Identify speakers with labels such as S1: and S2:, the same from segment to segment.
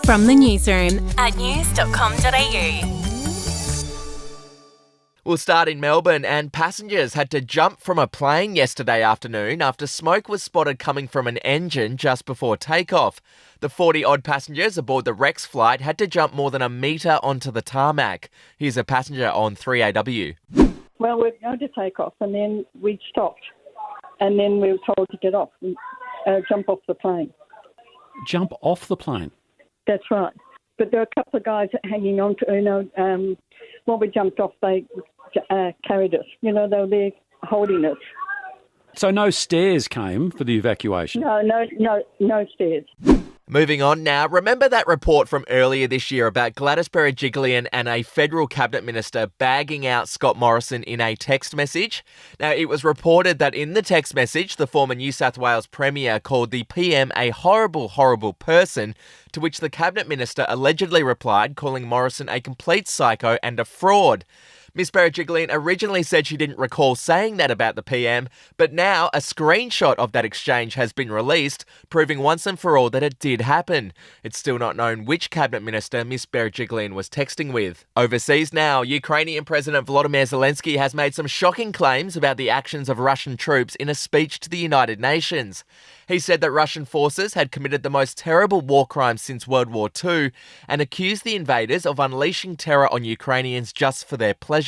S1: From the newsroom at news.com.au.
S2: We'll start in Melbourne, and passengers had to jump from a plane yesterday afternoon after smoke was spotted coming from an engine just before takeoff. The 40-odd passengers aboard the Rex flight had to jump more than a metre onto the tarmac. Here's a passenger on 3AW.
S3: Well, we were going to take off, and then we stopped, and then we were told to get off, jump off the plane.
S4: Jump off the plane?
S3: That's right. But there were a couple of guys hanging on to, when we jumped off, they carried us. They were there holding us.
S4: So no stairs came for the evacuation?
S3: No stairs.
S2: Moving on now, remember that report from earlier this year about Gladys Berejiklian and a federal cabinet minister bagging out Scott Morrison in a text message? Now, it was reported that in the text message, the former New South Wales Premier called the PM a horrible, horrible person, to which the cabinet minister allegedly replied, calling Morrison a complete psycho and a fraud. Ms Berejiklian originally said she didn't recall saying that about the PM, but now a screenshot of that exchange has been released, proving once and for all that it did happen. It's still not known which cabinet minister Ms Berejiklian was texting with. Overseas now, Ukrainian President Volodymyr Zelensky has made some shocking claims about the actions of Russian troops in a speech to the United Nations. He said that Russian forces had committed the most terrible war crimes since World War II and accused the invaders of unleashing terror on Ukrainians just for their pleasure.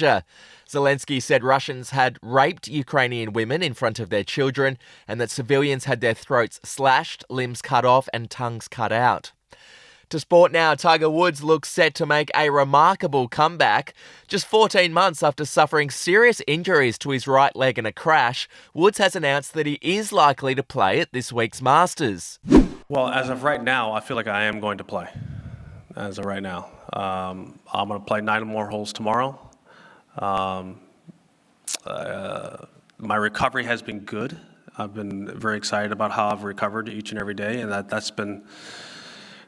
S2: Zelensky said Russians had raped Ukrainian women in front of their children and that civilians had their throats slashed, limbs cut off and tongues cut out. To sport now, Tiger Woods looks set to make a remarkable comeback. Just 14 months after suffering serious injuries to his right leg in a crash, Woods has announced that he is likely to play at this week's Masters.
S5: Well, as of right now, I feel like I am going to play. As of right now. I'm going to play 9 more holes tomorrow. My recovery has been good. I've been very excited about how I've recovered each and every day, and that's been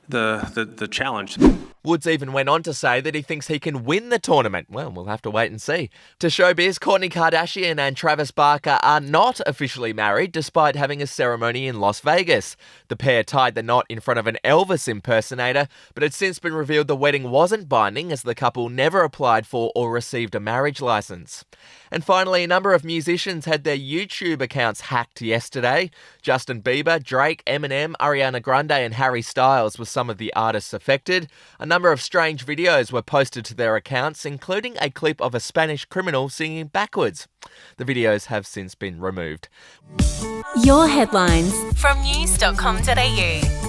S5: the challenge.
S2: Woods even went on to say that he thinks he can win the tournament. Well, we'll have to wait and see. To showbiz, Kourtney Kardashian and Travis Barker are not officially married despite having a ceremony in Las Vegas. The pair tied the knot in front of an Elvis impersonator, but it's since been revealed the wedding wasn't binding as the couple never applied for or received a marriage license. And finally, a number of musicians had their YouTube accounts hacked yesterday. Justin Bieber, Drake, Eminem, Ariana Grande and Harry Styles were some of the artists affected. A number of strange videos were posted to their accounts, including a clip of a Spanish criminal singing backwards. The videos have since been removed.
S1: Your headlines from news.com.au.